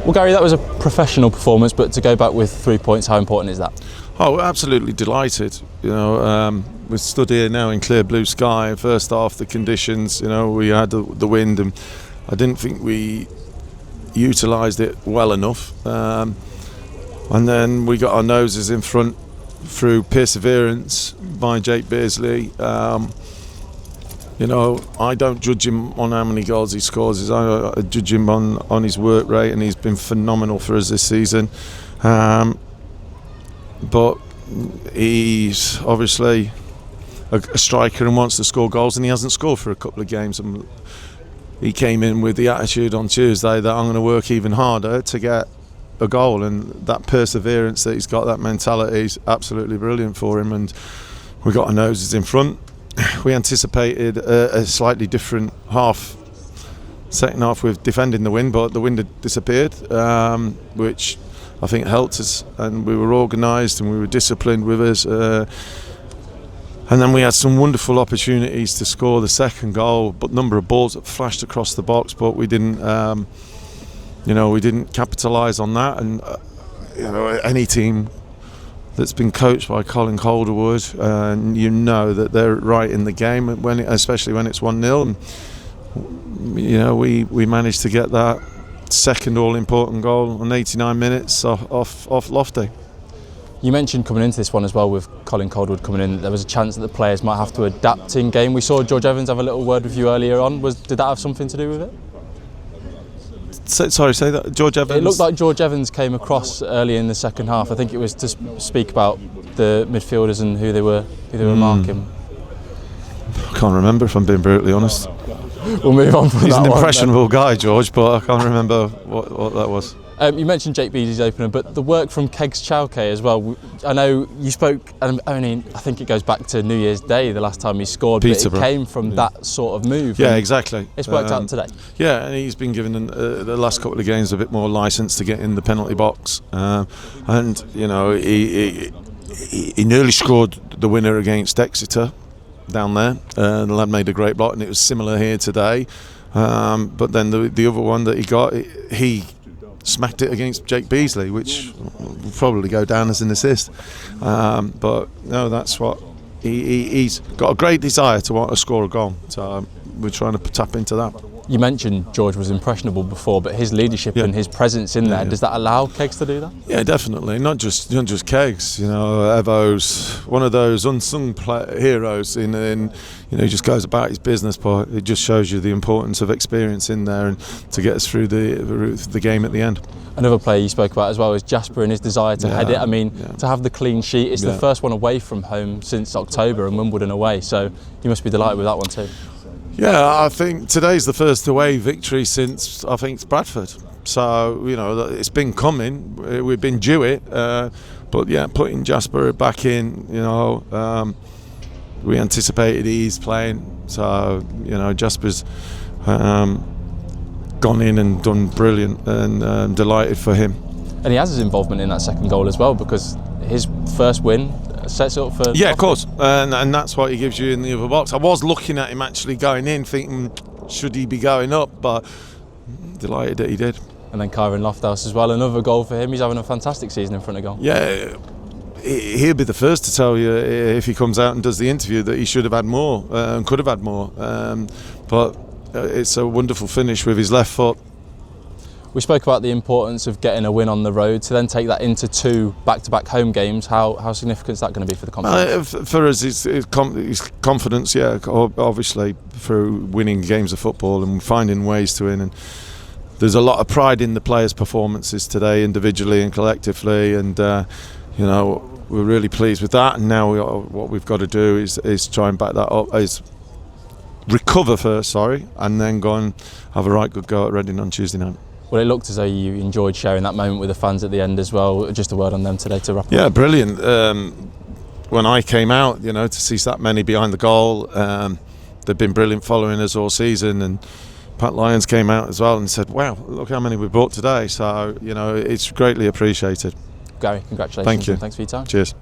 Well, Gary, that was a professional performance, but to go back with 3 points, how important is that? Oh, we're absolutely delighted. We stood here now in clear blue sky. First half, the conditions, we had the wind, and I didn't think we utilised it well enough. And then we got our noses in front through perseverance by Jake Beesley. I don't judge him on how many goals he scores. I judge him on his work rate, and he's been phenomenal for us this season. But he's obviously a striker and wants to score goals, and he hasn't scored for a couple of games. And he came in with the attitude on Tuesday that I'm going to work even harder to get a goal, and that perseverance that he's got, that mentality, is absolutely brilliant for him. And we got our noses in front. We anticipated a slightly different second half with defending the wind, but the wind had disappeared, which I think helped us, and we were organised and we were disciplined with us. And then we had some wonderful opportunities to score the second goal, but number of balls that flashed across the box, but we didn't, we didn't capitalise on that. And any team that's been coached by Colin Calderwood, and that they're right in the game especially when it's 1-0. And we managed to get that second all-important goal on 89 minutes off Lofty. You mentioned coming into this one as well with Colin Calderwood coming in, there was a chance that the players might have to adapt in game. We saw George Evans have a little word with you earlier on. Did that have something to do with it? Sorry, say that. George Evans? It looked like George Evans came across early in the second half. I think it was to speak about the midfielders and who they were marking. I can't remember, if I'm being brutally honest. We'll move on from that. He's an impressionable guy, George, but I can't remember what that was. You mentioned Jake Beesley's opener, but the work from Kegs Chauke as well. I know you spoke, and I think it goes back to New Year's Day, the last time he scored, but it came from that sort of move. Yeah, exactly. It's worked out today. Yeah, and he's been given the last couple of games a bit more licence to get in the penalty box. He nearly scored the winner against Exeter down there. The lad made a great block, and it was similar here today. But then the other one that he got, he smacked it against Jake Beesley, which will probably go down as an assist. But no, that's what he's got, a great desire to want to score a goal. So we're trying to tap into that. You mentioned George was impressionable before, but his leadership and his presence in there, does that allow Kegs to do that? Yeah, definitely. Not just Kegs. Evo's one of those unsung heroes. He just goes about his business, but it just shows you the importance of experience in there and to get us through the game at the end. Another player you spoke about as well is Jasper and his desire to head it. To have the clean sheet, it's the first one away from home since October, and Wimbledon away, so you must be delighted with that one too. Yeah, I think today's the first away victory since, I think, Bradford. So, it's been coming. We've been due it. But, putting Jasper back in, we anticipated he's playing. So, Jasper's gone in and done brilliant, and I'm delighted for him. And he has his involvement in that second goal as well, because his first win sets it up for... Yeah, of course, and that's what he gives you in the other box. I was looking at him actually going in, thinking, should he be going up? But delighted that he did. And then Kyran Lofthouse as well, another goal for him. He's having a fantastic season in front of goal. Yeah, he'll be the first to tell you if he comes out and does the interview that he should have had more and could have had more. But it's a wonderful finish with his left foot. We spoke about the importance of getting a win on the road. To then take that into 2 back-to-back home games, how significant is that going to be for the confidence? For us, his confidence, obviously, through winning games of football and finding ways to win. And there's a lot of pride in the players' performances today, individually and collectively, and we're really pleased with that. And now what we've got to do is try and back that up, is recover first, and then go and have a right good go at Reading on Tuesday night. Well, it looked as though you enjoyed sharing that moment with the fans at the end as well. Just a word on them today to wrap up. Yeah, brilliant. When I came out, to see that many behind the goal, they've been brilliant following us all season. And Pat Lyons came out as well and said, wow, look how many we brought today. So, it's greatly appreciated. Gary, congratulations. Thank you. And thanks for your time. Cheers.